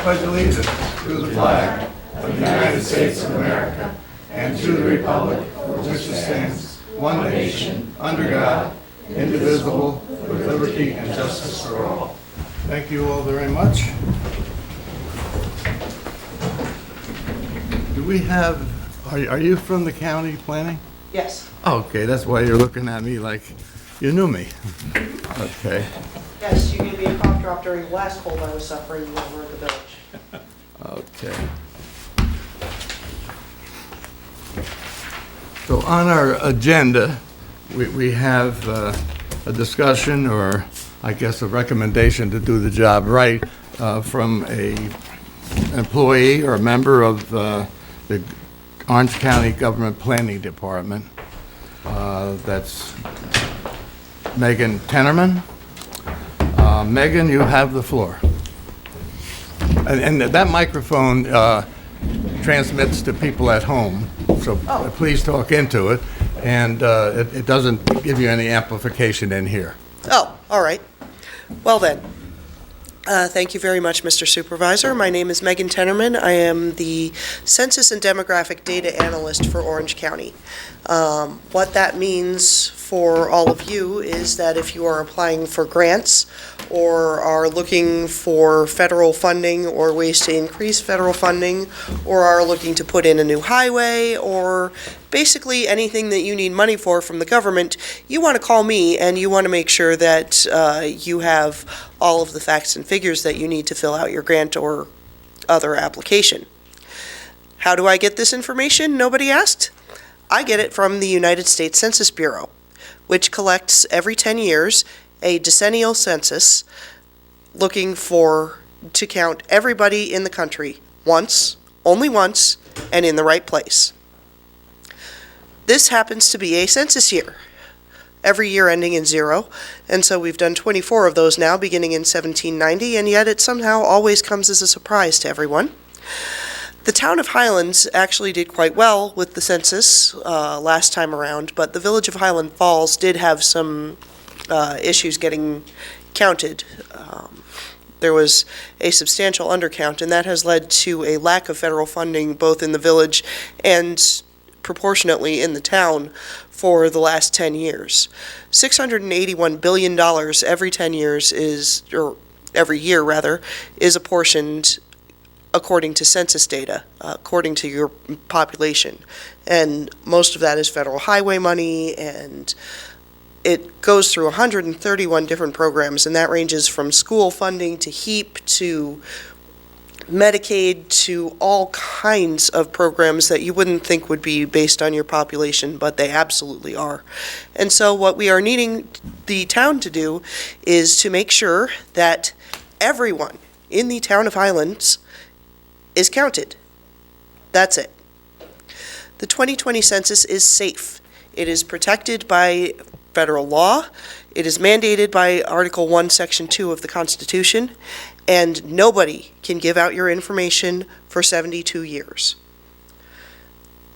pledge allegiance to the flag of the United States of America and to the republic for which it stands, one nation, under God, indivisible, with liberty and justice for all. Thank you all very much. Do we have, are you from the county planning? Yes. Okay, that's why you're looking at me like you knew me. Okay. Yes, you gave me a cough drop during the last cold I was suffering over at the village. Okay. So on our agenda, we have a discussion, or I guess a recommendation to do the job right from a employee or a member of the Orange County Government Planning Department. That's Megan Tennerman. Megan, you have the floor. And that microphone transmits to people at home, so please talk into it, and it doesn't give you any amplification in here. Oh, all right. Well then, thank you very much, Mr. Supervisor. My name is Megan Tennerman. I am the Census and Demographic Data Analyst for Orange County. What that means for all of you is that if you are applying for grants or are looking for federal funding or ways to increase federal funding, or are looking to put in a new highway, or basically anything that you need money for from the government, you want to call me and you want to make sure that you have all of the facts and figures that you need to fill out your grant or other application. How do I get this information? Nobody asked. I get it from the United States Census Bureau, which collects every 10 years a decennial census looking to count everybody in the country once, only once, and in the right place. This happens to be a census year, every year ending in 0, and so we've done 24 of those now, beginning in 1790, and yet it somehow always comes as a surprise to everyone. The town of Highlands actually did quite well with the census last time around, but the village of Highland Falls did have some issues getting counted. There was a substantial undercount, and that has led to a lack of federal funding both in the village and proportionately in the town for the last 10 years. $681 billion every 10 years or every year rather, is apportioned according to census data, according to your population. And most of that is federal highway money, and it goes through 131 different programs, and that ranges from school funding to HEAP to Medicaid to all kinds of programs that you wouldn't think would be based on your population, but they absolutely are. And so what we are needing the town to do is to make sure that everyone in the town of Highlands is counted. That's it. The 2020 census is safe. It is protected by federal law. It is mandated by Article 1, Section 2 of the Constitution, and nobody can give out your information for 72 years.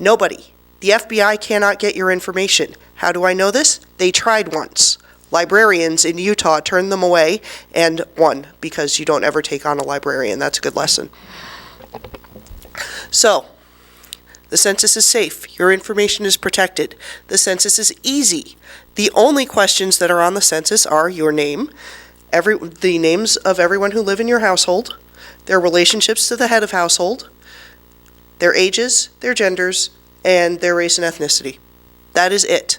Nobody. The FBI cannot get your information. How do I know this? They tried once. Librarians in Utah turned them away and won, because you don't ever take on a librarian. That's a good lesson. So, the census is safe. Your information is protected. The census is easy. The only questions that are on the census are your name, the names of everyone who live in your household, their relationships to the head of household, their ages, their genders, and their race and ethnicity. That is it.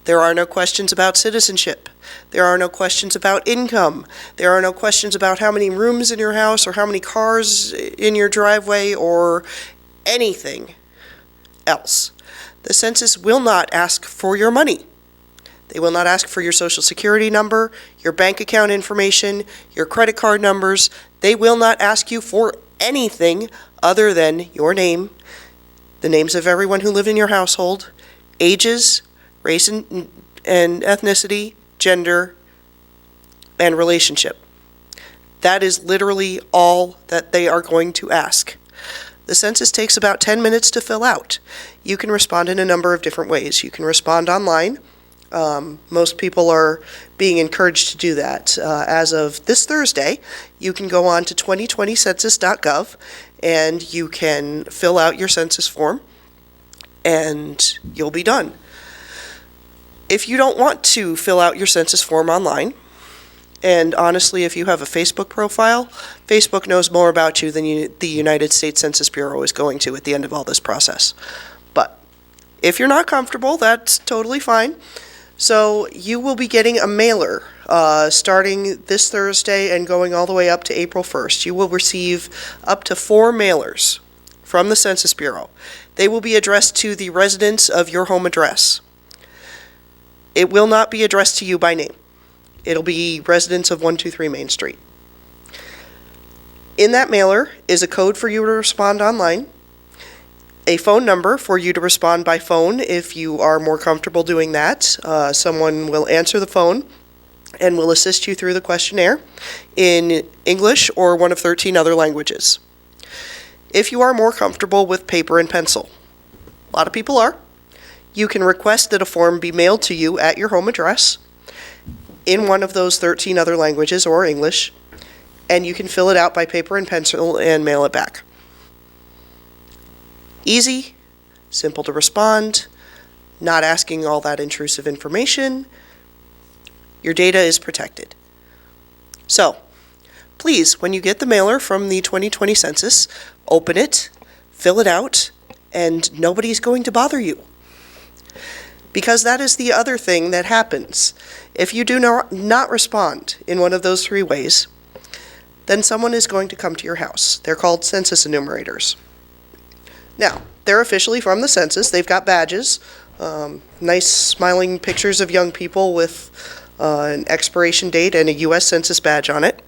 There are no questions about citizenship. There are no questions about income. There are no questions about how many rooms in your house or how many cars in your driveway or anything else. The census will not ask for your money. They will not ask for your social security number, your bank account information, your credit card numbers. They will not ask you for anything other than your name, the names of everyone who lived in your household, ages, race and ethnicity, gender, and relationship. That is literally all that they are going to ask. The census takes about 10 minutes to fill out. You can respond in a number of different ways. You can respond online. Most people are being encouraged to do that. As of this Thursday, you can go on to 2020census.gov and you can fill out your census form and you'll be done. If you don't want to fill out your census form online, and honestly, if you have a Facebook profile, Facebook knows more about you than the United States Census Bureau is going to at the end of all this process. But if you're not comfortable, that's totally fine. So you will be getting a mailer starting this Thursday and going all the way up to April 1st. You will receive up to 4 mailers from the Census Bureau. They will be addressed to the residents of your home address. It will not be addressed to you by name. It'll be residents of 123 Main Street. In that mailer is a code for you to respond online, a phone number for you to respond by phone if you are more comfortable doing that. Someone will answer the phone and will assist you through the questionnaire in English or one of 13 other languages. If you are more comfortable with paper and pencil, a lot of people are, you can request that a form be mailed to you at your home address in one of those 13 other languages or English, and you can fill it out by paper and pencil and mail it back. Easy, simple to respond, not asking all that intrusive information. Your data is protected. So, please, when you get the mailer from the 2020 census, open it, fill it out, and nobody's going to bother you. Because that is the other thing that happens. If you do not respond in one of those 3 ways, then someone is going to come to your house. They're called census enumerators. Now, they're officially from the census. They've got badges, nice smiling pictures of young people with an expiration date and a U.S. Census badge on it.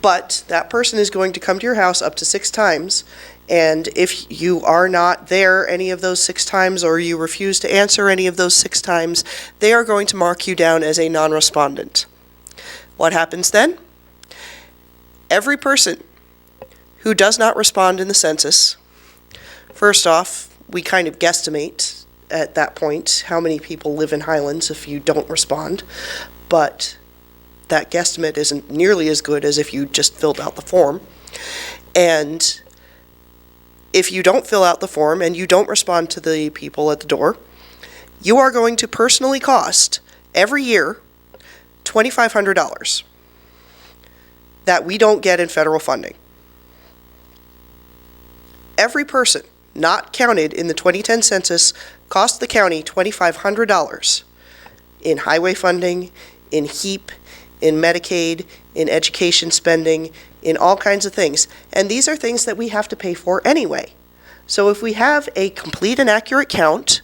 But that person is going to come to your house up to 6 times, and if you are not there any of those 6 times or you refuse to answer any of those 6 times, they are going to mark you down as a non-respondent. What happens then? Every person who does not respond in the census, first off, we kind of guesstimate at that point how many people live in Highlands if you don't respond, but that guesstimate isn't nearly as good as if you just filled out the form. And if you don't fill out the form and you don't respond to the people at the door, you are going to personally cost every year $2,500 that we don't get in federal funding. Every person not counted in the 2010 census cost the county $2,500 in highway funding, in HEAP, in Medicaid, in education spending, in all kinds of things. And these are things that we have to pay for anyway. So if we have a complete and accurate count,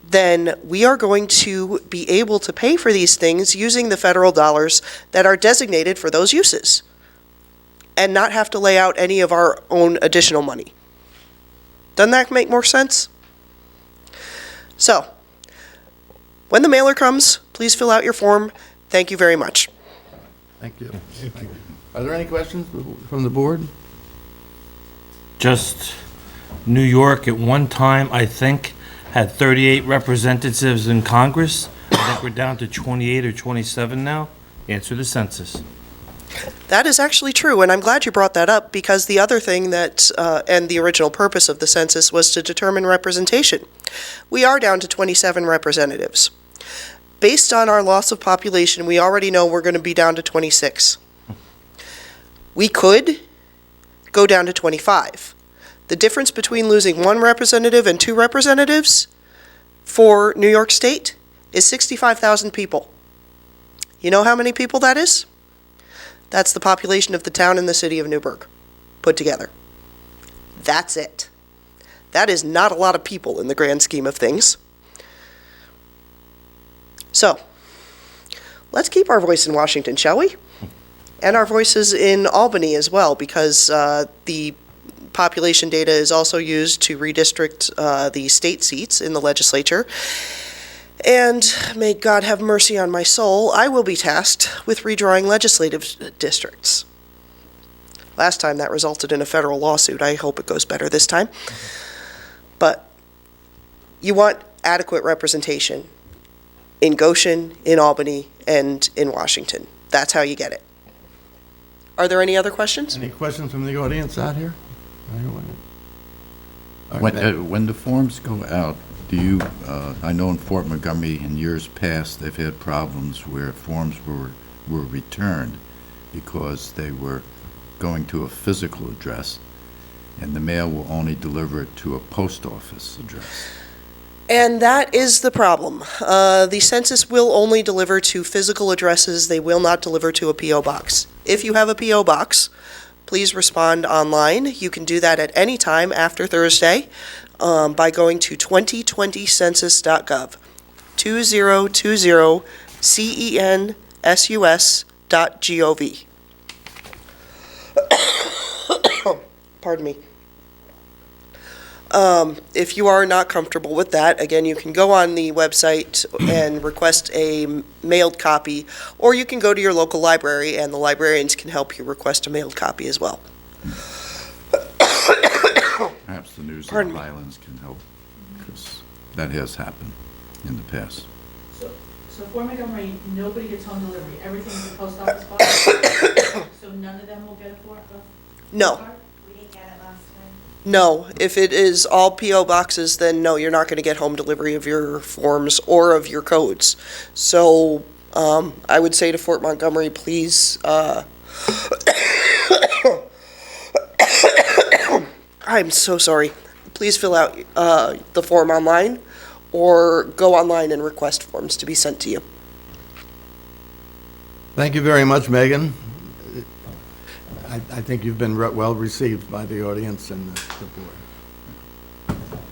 then we are going to be able to pay for these things using the federal dollars that are designated for those uses and not have to lay out any of our own additional money. Doesn't that make more sense? So, when the mailer comes, please fill out your form. Thank you very much. Thank you. Are there any questions from the board? Just New York at one time, I think, had 38 representatives in Congress. I think we're down to 28 or 27 now. Answer the census. That is actually true, and I'm glad you brought that up because the other thing that, and the original purpose of the census was to determine representation. We are down to 27 representatives. Based on our loss of population, we already know we're going to be down to 26. We could go down to 25. The difference between losing 1 representative and 2 representatives for New York State is 65,000 people. You know how many people that is? That's the population of the town and the city of Newburgh put together. That's it. That is not a lot of people in the grand scheme of things. So, let's keep our voice in Washington, shall we? And our voices in Albany as well, because the population data is also used to redistrict the state seats in the legislature. And may God have mercy on my soul, I will be tasked with redrawing legislative districts. Last time that resulted in a federal lawsuit. I hope it goes better this time. But you want adequate representation. in Goshen, in Albany, and in Washington. That's how you get it. Are there any other questions? Any questions from the audience out here? Anyone? All When, right, when the forms go out, do you, I know in Fort Montgomery in years past, they've had problems where forms were returned because they were going to a physical address, and the mail will only deliver it to a post office address. And that is the problem. The census will only deliver to physical addresses. They will not deliver to a P.O. box. If you have a P.O. box, please respond online. You can do that at any time after Thursday by going to 2020census.gov, 2020census.gov. Pardon me. If you are not comfortable with that, again, you can go on the website and request a mailed copy, or you can go to your local library, and the librarians can help you request a mailed copy as well. Perhaps the News of Pardon the me. Highlands can help, because that has happened in the past. So Fort Montgomery, nobody gets home delivery, everything's in post office box? So none of them will get a No. card? We didn't get it last time. No, if it is all P.O. boxes, then no, you're not going to get home delivery of your forms or of your codes. So I would say to Fort Montgomery, please, I'm so sorry. Please fill out the form online or go online and request forms to be sent to you. Thank you very much, Megan. I think you've been well received by the audience and the board.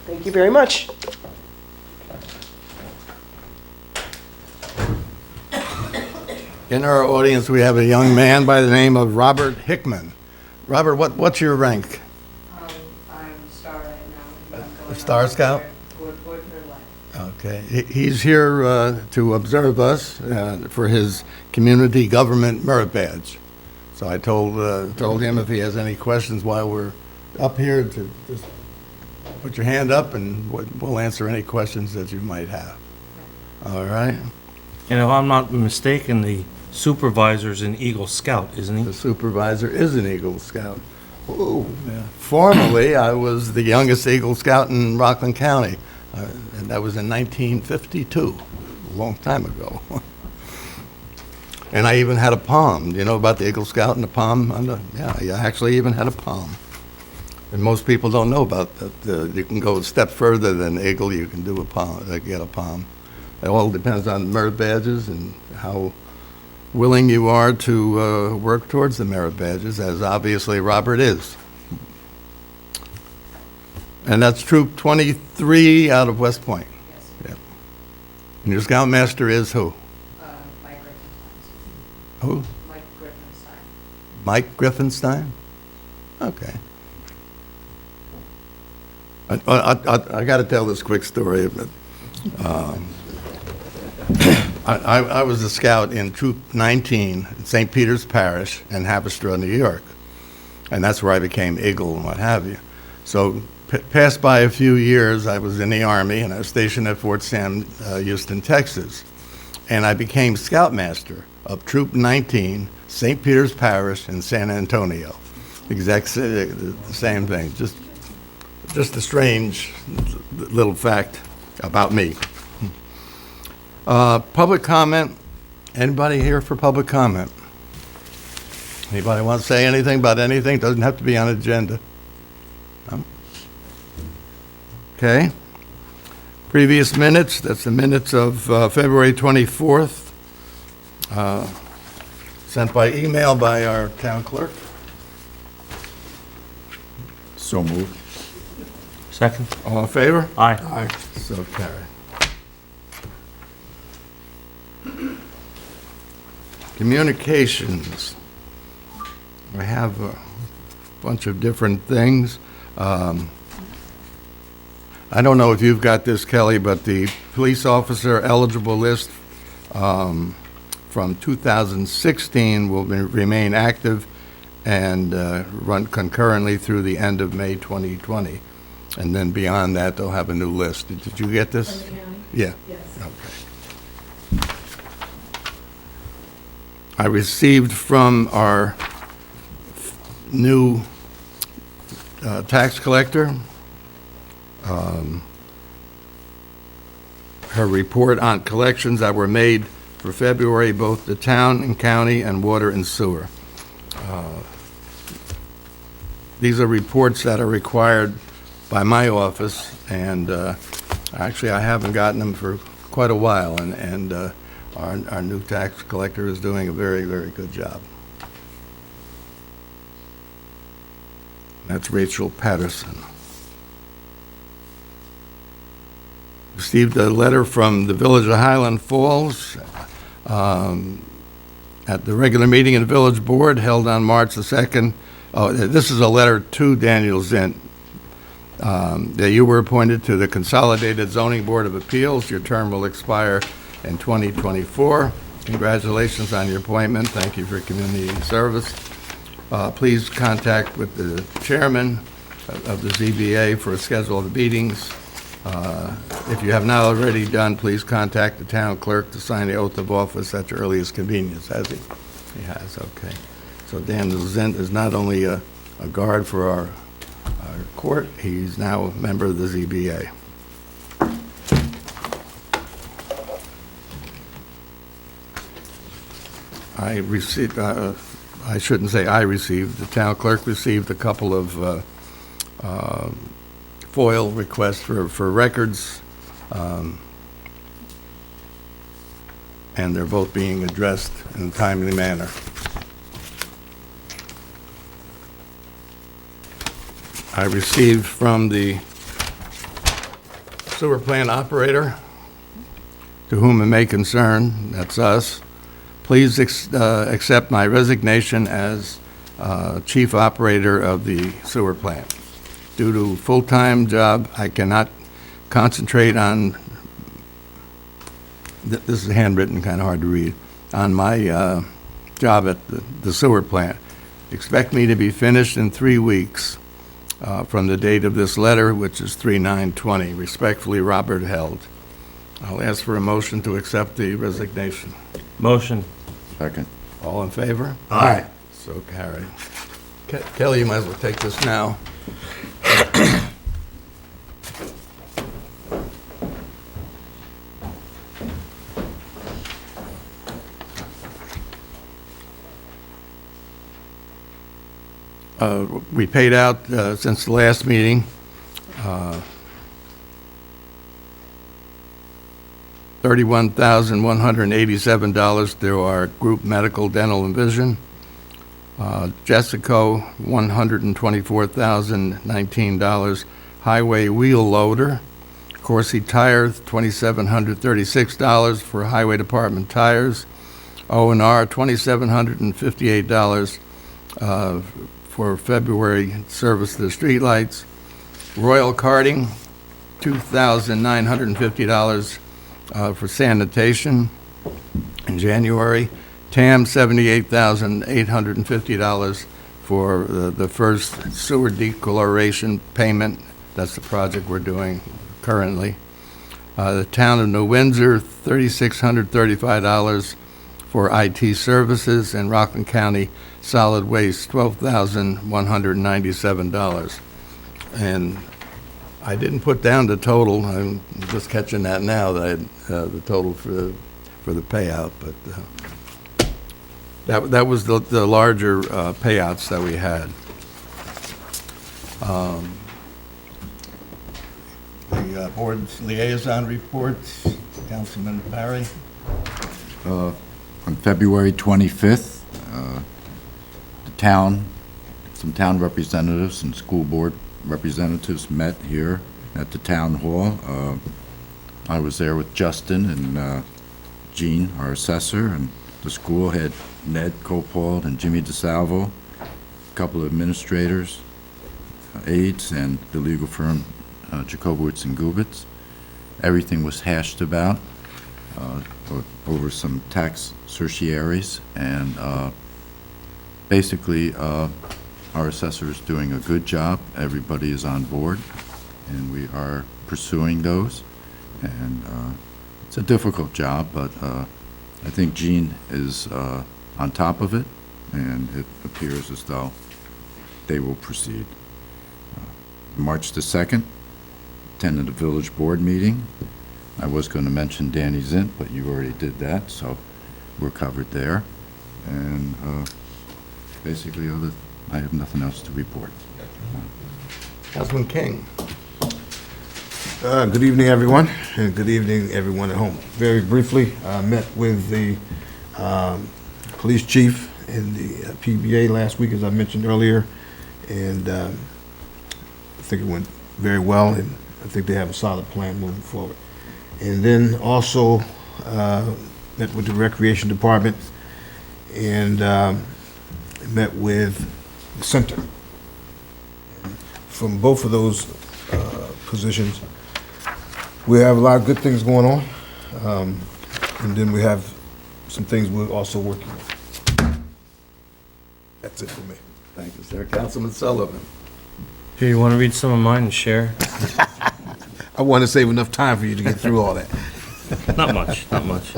Thank you very much. In our audience, we have a young man by the name of Robert Hickman. Robert, what's your rank? I'm Star right now. I'm going Star on Scout? Ordinary life. Okay. He's here to observe us for his community government merit badge. So I told him if he has any questions while we're up here to just put your hand up and we'll answer any questions that you might have. All right? And if I'm not mistaken, the supervisor's an Eagle Scout, isn't he? The supervisor is an Eagle Scout. Ooh, yeah. Formerly, I was the youngest Eagle Scout in Rockland County, and that was in 1952, a long time ago. And I even had a palm. You know about the Eagle Scout and the palm? Yeah, I actually even had a palm. And most people don't know about that. You can go a step further than Eagle. You can do a palm, get a palm. It all depends on merit badges and how willing you are to work towards the merit badges, as obviously Robert is. And that's Troop 23 out of West Point. Yes. Yep. And your Scoutmaster is who? Mike Griffinstein. Who? Mike Griffinstein. Mike Griffinstein? Okay. I got to tell this quick story. But, I was a scout in Troop 19 in St. Peter's Parish in Haverstraw, New York. And that's where I became Eagle and what have you. So passed by a few years, I was in the Army, and I was stationed at Fort Sam Houston, Texas. And I became Scoutmaster of Troop 19, St. Peter's Parish in San Antonio. The same thing. Just a strange little fact about me. Public comment. Anybody here for public comment? Anybody want to say anything about anything? Doesn't have to be on agenda. No? Okay. Previous minutes, that's the minutes of February 24th, sent by email by our town clerk. So moved. Second? All in favor? Aye. Aye. So carried. Communications. I have a bunch of different things. I don't know if you've got this, Kelly, but the police officer eligible list from 2016 will remain active and run concurrently through the end of May 2020. And then beyond that, they'll have a new list. Did you get this? From the county? Yeah. Yes. Okay. I received from our new tax collector her report on collections that were made for February, both the town and county and water and sewer. These are reports that are required by my office, and actually I haven't gotten them for quite a while, and our new tax collector is doing a very, very good job. That's Rachel Patterson. Received a letter from the Village of Highland Falls at the regular meeting of the Village Board held on March the 2nd. Oh, this is a letter to Daniel Zint. That you were appointed to the Consolidated Zoning Board of Appeals. Your term will expire in 2024. Congratulations on your appointment. Thank you for community service. Please contact with the chairman of the ZBA for a schedule of meetings. If you have not already done, please contact the town clerk to sign the oath of office at your earliest convenience. Has he? He has, okay. So Daniel Zint is not only a guard for our court, he's now a member of the ZBA. I received, I shouldn't say I received, the town clerk received a couple of FOIL requests for records, and they're both being addressed in a timely manner. I received from the sewer plant operator, to whom it may concern, that's us, please accept my resignation as chief operator of the sewer plant. Due to full-time job, I cannot concentrate on, this is handwritten, kind of hard to read, on my job at the sewer plant. Expect me to be finished in 3 weeks. From the date of this letter, which is 3/9/20. Respectfully, Robert Held. I'll ask for a motion to accept the resignation. Motion. Second. All in favor? Aye. So carried. Kelly, you might as well take this now. We paid out, since the last meeting, $31,187 to our group medical, dental, and vision. Jessico, $124,019. Highway wheel loader. Corsi Tire, $2,736 for highway department tires. O&R, $2,758 for February service to the streetlights. Royal Karting, $2,950 for sanitation in January. TAM, $78,850 for the first sewer decoloration payment. That's the project we're doing currently. The town of New Windsor, $3,635 for IT services, and Rockland County Solid Waste, $12,197. And I didn't put down the total. I'm just catching that now, that the total for the payout, but that was the larger payouts that we had. The board's liaison reports, Councilman Barry. On February 25th, some town representatives and school board representatives met here at the town hall. I was there with Justin and Jean, our assessor, and the school had Ned Copold and Jimmy DeSalvo, a couple of administrators, aides, and the legal firm Jacobowitz and Gubitz. Everything was hashed about over some tax certiorieries, and basically our assessor is doing a good job. Everybody is on board, and we are pursuing those. And it's a difficult job, but I think Jean is on top of it, and it appears as though they will proceed. March the 2nd, attended a village board meeting. I was going to mention Danny Zint, but you already did that, so we're covered there. And basically, I have nothing else to report. Councilman King. Good evening, everyone, and good evening, everyone at home. Very briefly, I met with the police chief and the PBA last week, as I mentioned earlier, and I think it went very well, and I think they have a solid plan moving forward. And then also met with the Recreation Department and met with the center. From both of those positions, we have a lot of good things going on, and then we have some things we're also working on. That's it for me. Thank you, sir. Councilman Sullivan. Here, you want to read some of mine and share? I want to save enough time for you to get through all that. Not much, not much.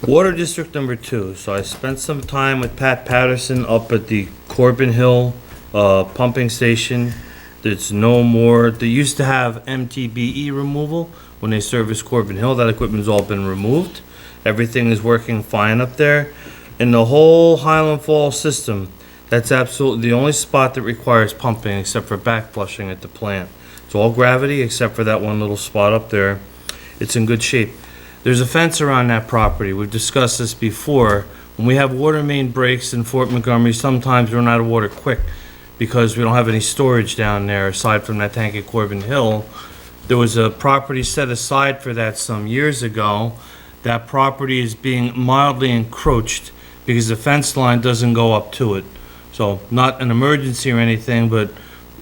Water District number 2. So I spent some time with Pat Patterson up at the Corbin Hill pumping station. There's no more. They used to have MTBE removal when they serviced Corbin Hill. That equipment's all been removed. Everything is working fine up there. In the whole Highland Falls system, that's absolutely the only spot that requires pumping except for back flushing at the plant. It's all gravity except for that one little spot up there. It's in good shape. There's a fence around that property. We've discussed this before. When we have water main breaks in Fort Montgomery, sometimes we run out of water quick because we don't have any storage down there aside from that tank at Corbin Hill. There was a property set aside for that some years ago. That property is being mildly encroached because the fence line doesn't go up to it. So not an emergency or anything, but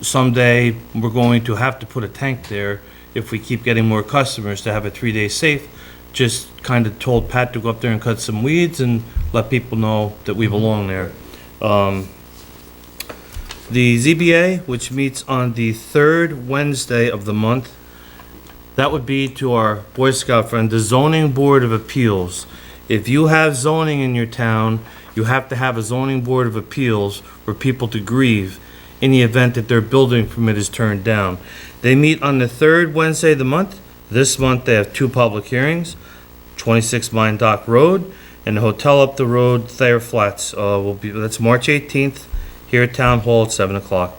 someday we're going to have to put a tank there if we keep getting more customers to have a 3-day safe. Just kind of told Pat to go up there and cut some weeds and let people know that we belong there. The ZBA, which meets on the third Wednesday of the month, that would be to our Boy Scout friend, the Zoning Board of Appeals. If you have zoning in your town, you have to have a zoning board of appeals for people to grieve in the event that their building permit is turned down. They meet on the third Wednesday of the month. This month they have 2 public hearings, 26 Mine Dock Road and the hotel up the road, Thayer Flats. That's March 18th here at Town Hall at 7 o'clock.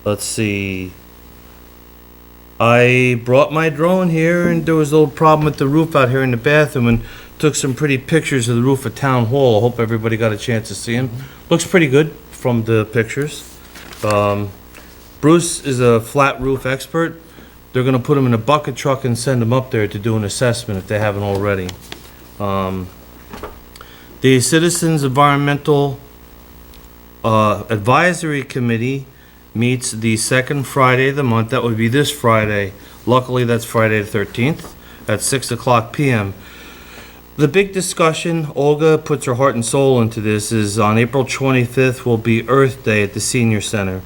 Let's see. I brought my drone here and there was a little problem with the roof out here in the bathroom and took some pretty pictures of the roof at Town Hall. I hope everybody got a chance to see them. Looks pretty good from the pictures. Bruce is a flat roof expert. They're gonna put him in a bucket truck and send him up there to do an assessment if they haven't already. The Citizens Environmental Advisory Committee meets the second Friday of the month. That would be this Friday. Luckily, that's Friday the 13th at 6 o'clock p.m. The big discussion, Olga puts her heart and soul into this, is on April 25th will be Earth Day at the Senior Center.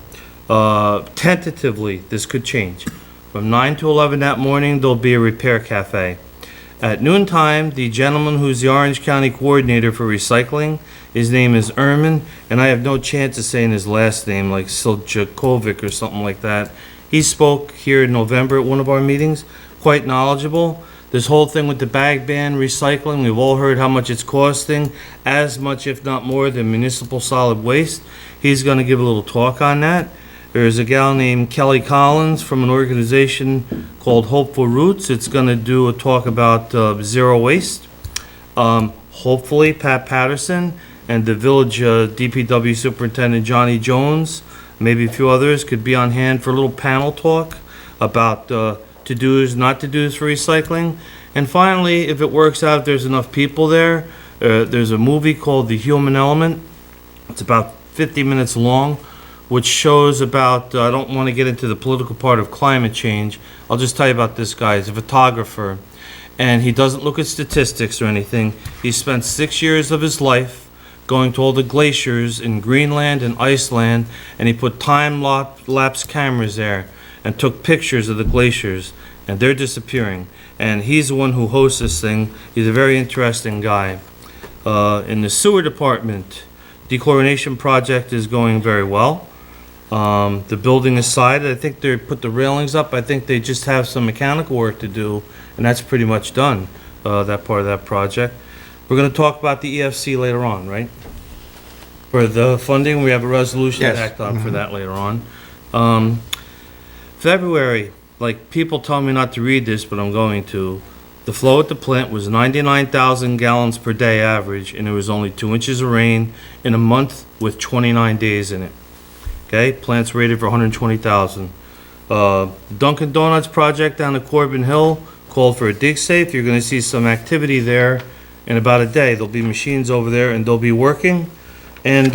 Tentatively, this could change. From 9 to 11 that morning, there'll be a repair cafe. At noontime, the gentleman who's the Orange County Coordinator for Recycling, his name is Erman, and I have no chance of saying his last name, like Siljakovic or something like that. He spoke here in November at one of our meetings, quite knowledgeable. This whole thing with the bag ban, recycling, we've all heard how much it's costing, as much if not more than municipal solid waste. He's going to give a little talk on that. There's a gal named Kelly Collins from an organization called Hopeful Roots. It's going to do a talk about zero waste. Hopefully Pat Patterson and the village DPW Superintendent Johnny Jones, maybe a few others, could be on hand for a little panel talk about to-dos, not to-dos for recycling. And finally, if it works out, if there's enough people there, there's a movie called The Human Element. It's about 50 minutes long, which shows about, I don't want to get into the political part of climate change. I'll just tell you about this guy. He's a photographer, and he doesn't look at statistics or anything. He spent 6 years of his life going to all the glaciers in Greenland and Iceland, and he put time-lapse cameras there and took pictures of the glaciers. and they're disappearing. And he's the one who hosts this thing. He's a very interesting guy. In the sewer department, dechlorination project is going very well. The building is sided. I think they put the railings up. I think they just have some mechanical work to do, and that's pretty much done, that part of that project. We're gonna talk about the EFC later on, right? For the funding, we have a resolution to Yes. act on for that later on. February, like, people tell me not to read this, but I'm going to. The flow at the plant was 99,000 gallons per day average, and there was only 2 inches of rain in a month with 29 days in it. Okay, plant's rated for 120,000. Dunkin' Donuts project down at Corbin Hill called for a dig safe. You're gonna see some activity there in about a day. There'll be machines over there and they'll be working, and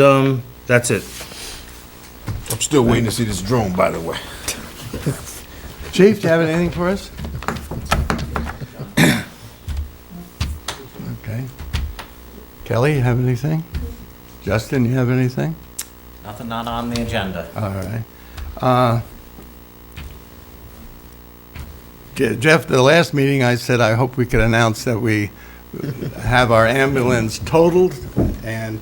that's it. I'm still waiting to see this drone, by the way. Chief, do you have anything for us? Okay. Kelly, you have anything? Justin, you have anything? Nothing not on the agenda. All right. Jeff, the last meeting, I said I hope we could announce that we have our ambulance totaled, and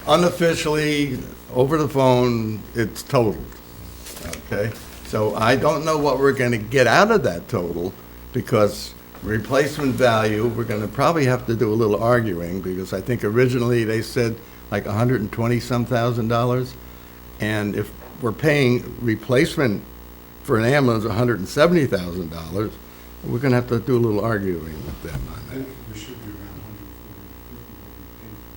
unofficially, over the phone, it's totaled. Okay? So I don't know what we're going to get out of that total, because replacement value, we're going to probably have to do a little arguing, because I think originally they said like $120-some thousand. And if we're paying replacement for an ambulance $170,000, we're going to have to do a little arguing with them on I that. think we should be around 140, 150 what we paid for.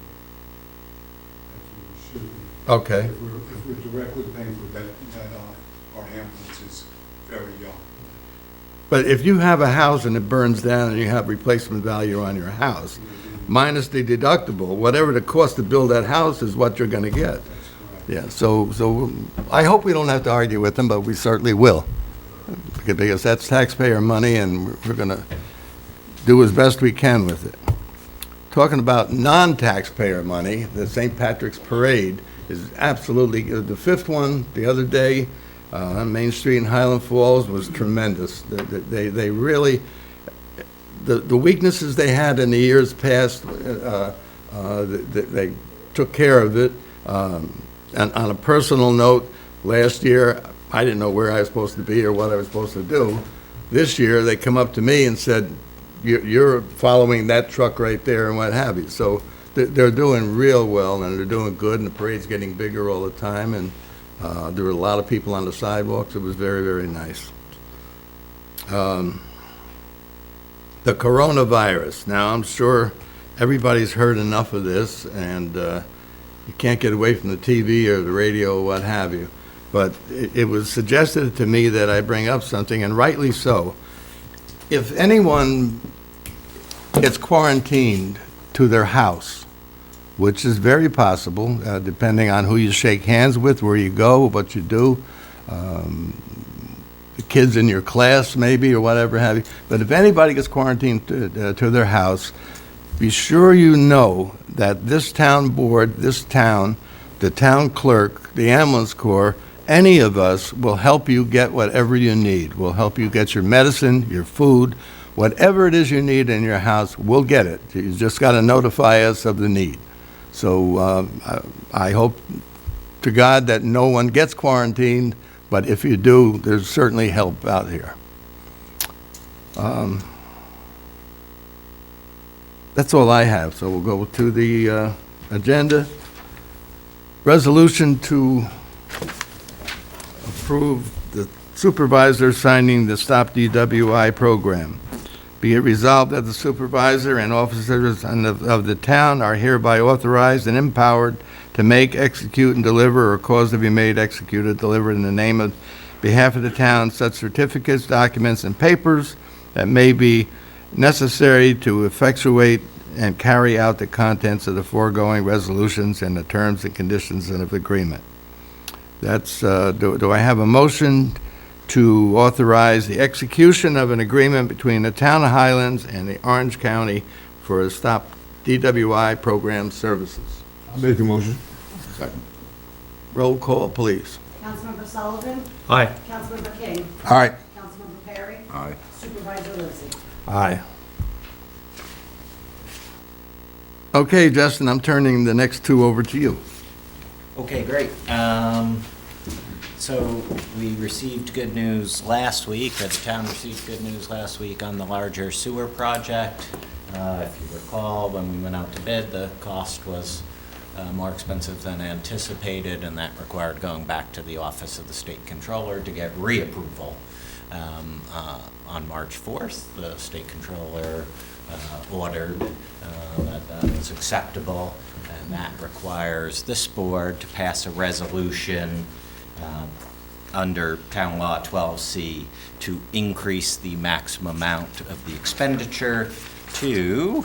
That's what we should be. Okay. If we're directly paying for that, our ambulance is very young. But if you have a house and it burns down and you have replacement value on your house, minus the deductible, whatever the cost to build that house is what you're going to get. Yeah, so I hope we don't have to argue with them, but we certainly will. Because that's taxpayer money, and we're going to do as best we can with it. Talking about non-taxpayer money, the St. Patrick's Parade is absolutely, the fifth one the other day on Main Street in Highland Falls was tremendous. They really, the weaknesses they had in the years past, they took care of it. And on a personal note, last year, I didn't know where I was supposed to be or what I was supposed to do. This year, they come up to me and said, you're following that truck right there and what have you. So they're doing real well, and they're doing good, and the parade's getting bigger all the time, and there were a lot of people on the sidewalks. It was very, very nice. The coronavirus. Now, I'm sure everybody's heard enough of this, and you can't get away from the TV or the radio or what have you. But it was suggested to me that I bring up something, and rightly so. If anyone gets quarantined to their house, which is very possible, depending on who you shake hands with, where you go, what you do, the kids in your class maybe, or whatever have you. But if anybody gets quarantined to their house, be sure you know that this town board, this town, the town clerk, the ambulance corps, any of us will help you get whatever you need. We'll help you get your medicine, your food, whatever it is you need in your house, we'll get it. You just got to notify us of the need. So I hope to God that no one gets quarantined, but if you do, there's certainly help out here. That's all I have, so we'll go to the agenda. Resolution to approve the supervisor signing the Stop DWI program. Be it resolved that the supervisor and officers of the town are hereby authorized and empowered to make, execute, and deliver, or cause to be made, executed, delivered in the name of, behalf of the town, such certificates, documents, and papers that may be necessary to effectuate and carry out the contents of the foregoing resolutions and the terms and conditions of agreement. That's, do I have a motion to authorize the execution of an agreement between the town of Highlands and the Orange County for a Stop DWI program services? I'll make the motion. Roll call, please. Councilmember Sullivan, Aye. Councilmember King, All right. Councilmember Perry? Aye. Supervisor Lindsay? Aye. Okay, Justin, I'm turning the next two over to you. Okay, great. So we received good news last week, or the town received good news last week on the larger sewer project. If you recall, when we went out to bid, the cost was more expensive than anticipated, and that required going back to the Office of the State Controller to get reapproval. On March 4th, the State Controller ordered that that was acceptable, and that requires this board to pass a resolution under Town Law 12C to increase the maximum amount of the expenditure to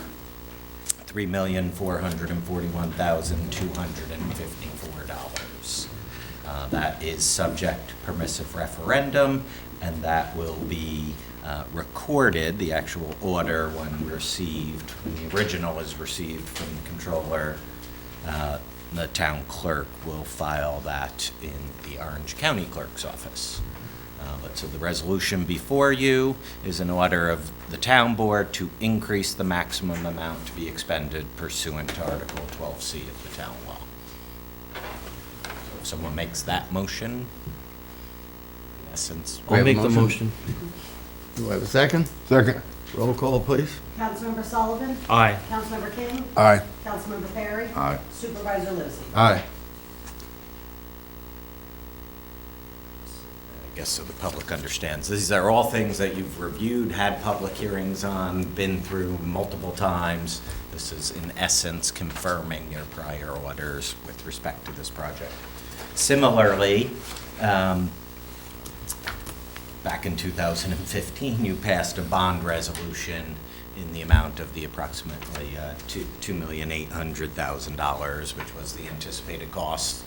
$3,441,254. That is subject to permissive referendum, and that will be recorded, the actual order when received, when the original is received from the controller. The town clerk will file that in the Orange County Clerk's office. But so the resolution before you is an order of the town board to increase the maximum amount to be expended pursuant to Article 12C of the town law. So if someone makes that motion, in essence. We I'll have a make the motion? motion. Do I have a second? Second. Roll call, please. Councilmember Sullivan? Aye. Councilmember King? Aye. Councilmember Perry? Aye. Supervisor Lindsay? Aye. I guess so the public understands. These are all things that you've reviewed, had public hearings on, been through multiple times. This is in essence confirming your prior orders with respect to this project. Similarly, back in 2015, you passed a bond resolution in the amount of the approximately $2,800,000, which was the anticipated cost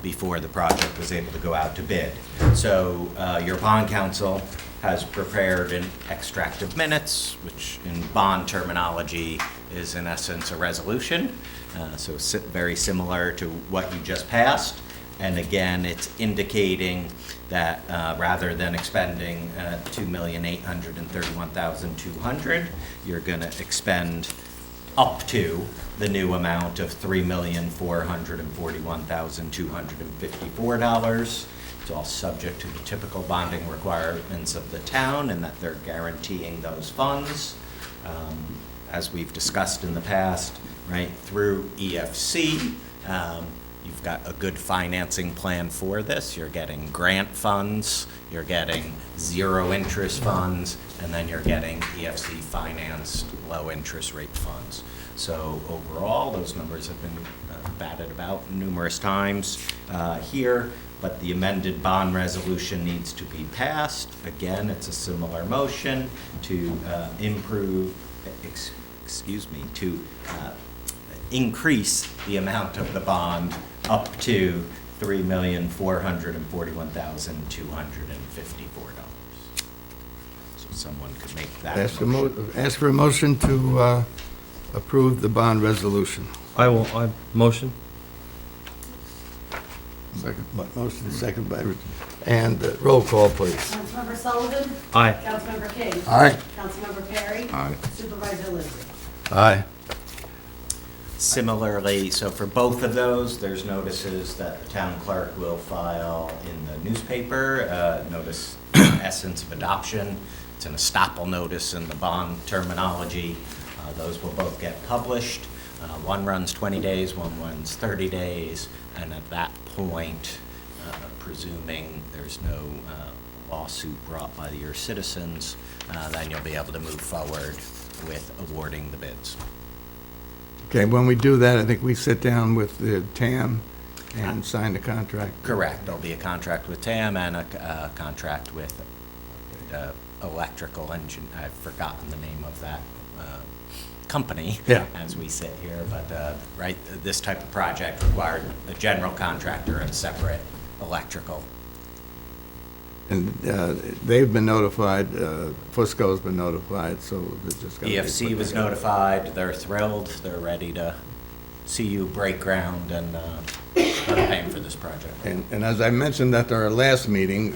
before the project was able to go out to bid. So your bond counsel has prepared an extract of minutes, which in bond terminology is in essence a resolution. So very similar to what you just passed. And again, it's indicating that rather than expending $2,831,200, you're going to expend up to the new amount of $3,441,254. It's all subject to the typical bonding requirements of the town and that they're guaranteeing those funds. As we've discussed in the past, right, through EFC, you've got a good financing plan for this. You're getting grant funds, you're getting zero interest funds, and then you're getting EFC financed low interest rate funds. So overall, those numbers have been batted about numerous times here, but the amended bond resolution needs to be passed. Again, it's a similar motion to increase the amount of the bond up to $3,441,254. So someone could make that motion. Ask for a motion to approve the bond resolution. I motion. Second. Motion, second by, and roll call, please. Councilmember Sullivan? Aye. Councilmember King? Aye. Councilmember Perry? Aye. Supervisor Lindsay? Aye. Similarly, so for both of those, there's notices that the town clerk will file in the newspaper, notice essence of adoption. It's an estoppel notice in the bond terminology. Those will both get published. One runs 20 days, one runs 30 days, and at that point, presuming there's no lawsuit brought by your citizens, then you'll be able to move forward with awarding the bids. Okay, when we do that, I think we sit down with the TAM and sign the contract. Correct. There'll be a contract with TAM and a contract with electrical engine. I've forgotten the name of that company as we sit here, but right, this type of project required a general contractor and separate electrical. And they've been notified, Fusco's been notified, so they're just going to... EFC was notified. They're thrilled. They're ready to see you break ground and are paying for this project. And as I mentioned at our last meeting,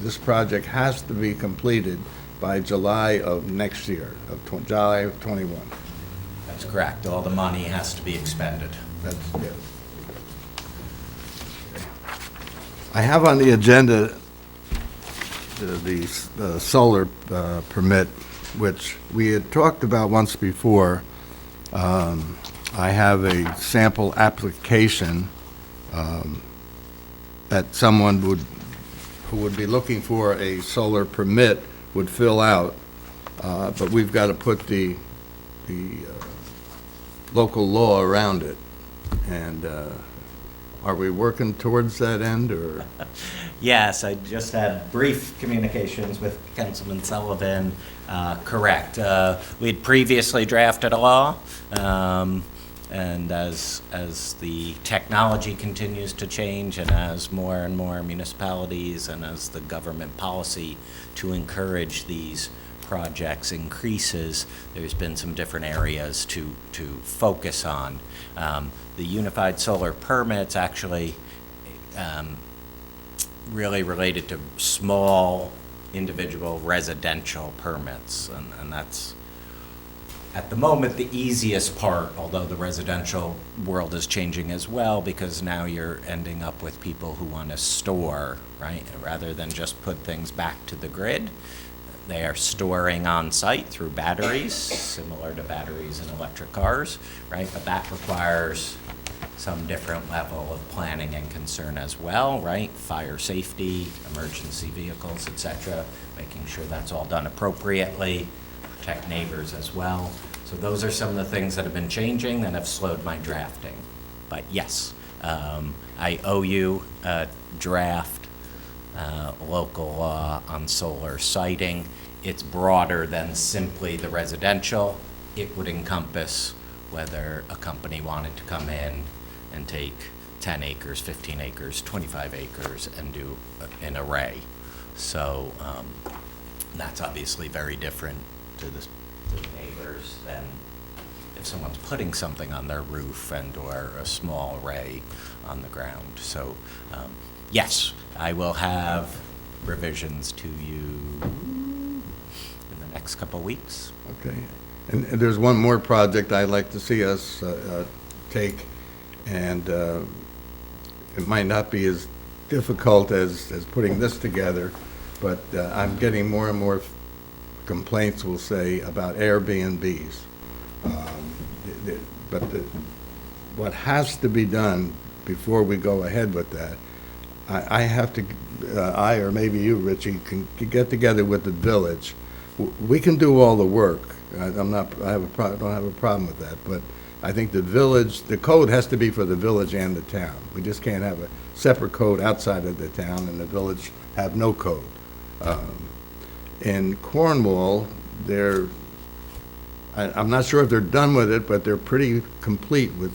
this project has to be completed by July of next year, July of '21. That's correct. All the money has to be expended. That's, yeah. I have on the agenda the solar permit, which we had talked about once before. I have a sample application that someone who would be looking for a solar permit would fill out, but we've got to put the local law around it. And are we working towards that end, or? Yes, I just had brief communications with Councilman Sullivan. Correct. We had previously drafted a law, and as the technology continues to change and as more and more municipalities and as the government policy to encourage these projects increases, there's been some different areas to focus on. The unified solar permits actually really related to small individual residential permits, and that's at the moment the easiest part, although the residential world is changing as well, because now you're ending up with people who want to store, right? Rather than just put things back to the grid, they are storing on site through batteries, similar to batteries in electric cars, right? But that requires some different level of planning and concern as well, right? Fire safety, emergency vehicles, et cetera, making sure that's all done appropriately, protect neighbors as well. So those are some of the things that have been changing that have slowed my drafting. But yes, I owe you a draft local law on solar siting. It's broader than simply the residential. It would encompass whether a company wanted to come in and take 10 acres, 15 acres, 25 acres and do an array. So that's obviously very different to the neighbors than if someone's putting something on their roof and or a small array on the ground. So yes, I will have revisions to you in the next couple of weeks. Okay. And there's one more project I'd like to see us take, and it might not be as difficult as putting this together, but I'm getting more and more complaints, we'll say, about Airbnbs. But what has to be done before we go ahead with that, I have to, I or maybe you, Richie, can get together with the village. We can do all the work. Don't have a problem with that, but I think the village, the code has to be for the village and the town. We just can't have a separate code outside of the town and the village have no code. In Cornwall, I'm not sure if they're done with it, but they're pretty complete with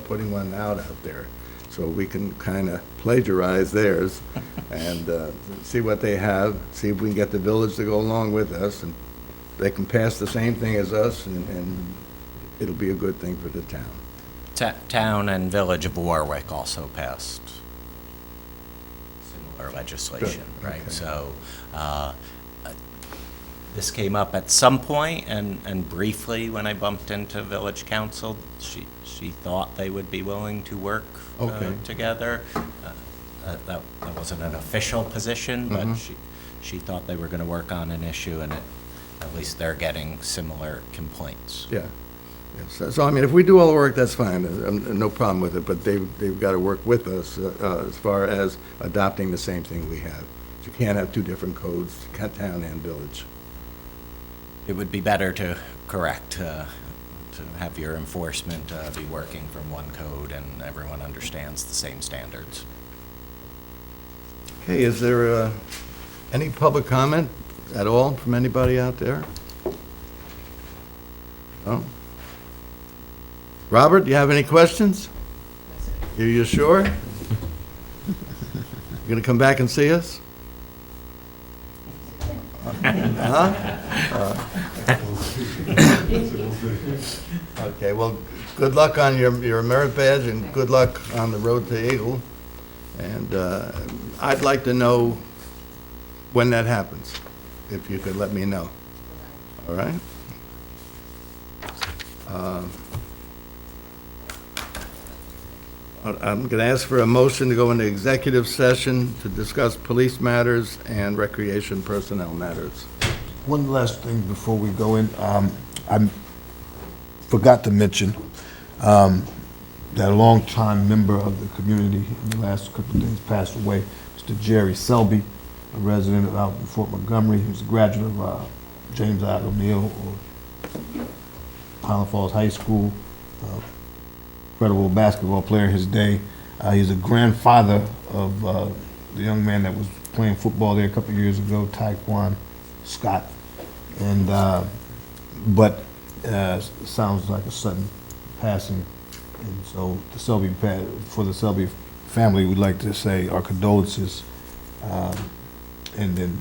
putting one out there. So we can kind of plagiarize theirs and see what they have, see if we can get the village to go along with us, and they can pass the same thing as us, and it'll be a good thing for the town. Town and Village of Warwick also passed similar legislation, Good. right? Okay. So this came up at some point, and briefly when I bumped into Village Council, she thought they would be willing to work Okay. together. That wasn't an official position, but Mhm. she thought they were going to work on an issue, and at least they're getting similar complaints. Yeah. Yes. So, I mean, if we do all the work, that's fine. No problem with it, but they've got to work with us as far as adopting the same thing we have. You can't have two different codes, town and village. It would be better to to have your enforcement be working from one code and everyone understands the same standards. Okay, is there any public comment at all from anybody out there? No? Robert, do you have any questions? You sure? You gonna come back and see us? Huh? Okay, well, good luck on your merit badge and good luck on the road to Eagle. And I'd like to know when that happens, if you could let me know. All right? I'm going to ask for a motion to go into executive session to discuss police matters and recreation personnel matters. One last thing before we go in, I forgot to mention that a longtime member of the community in the last couple of days passed away, Mr. Jerry Selby, a resident out in Fort Montgomery. He was a graduate of James I. O'Neill or Highland Falls High School, incredible basketball player in his day. He's a grandfather of the young man that was playing football there a couple of years ago, Taekwon Scott. And sounds like a sudden passing. And so for the Selby family, we'd like to say our condolences, and then,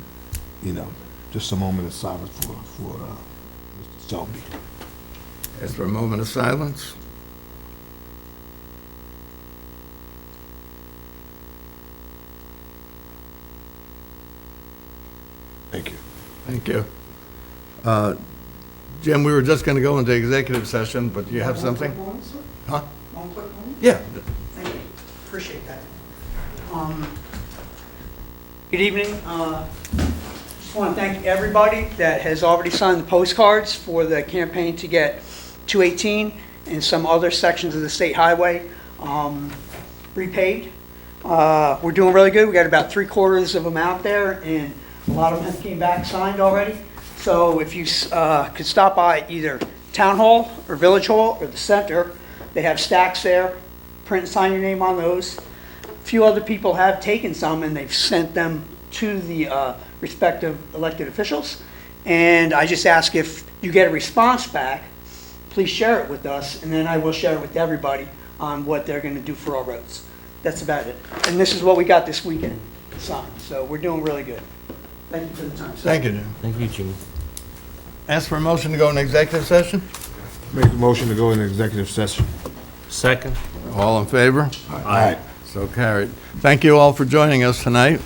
just a moment of silence for Mr. Selby. Ask for a moment of silence. Thank you. Thank you. Jim, we were just going to go into executive session, but you have something? Huh? One quick moment? Yeah. Thank you. Appreciate that. Good evening. Just want to thank everybody that has already signed the postcards for the campaign to get 218 and some other sections of the state highway repaved. We're doing really good. We got about 3/4 of them out there, and a lot of them have came back signed already. So if you could stop by either Town Hall or Village Hall or the center, they have stacks there. Print and sign your name on those. A few other people have taken some and they've sent them to the respective elected officials. And I just ask if you get a response back, please share it with us, and then I will share it with everybody on what they're going to do for our roads. That's about it. And this is what we got this weekend signed. So we're doing really good. Thank you for the time. Thank you, Jim. Thank you, Jimmy. Ask for a motion to go into executive session? Make a motion to go into executive session. Second. All in favor? Aye. So carried. Thank you all for joining us tonight.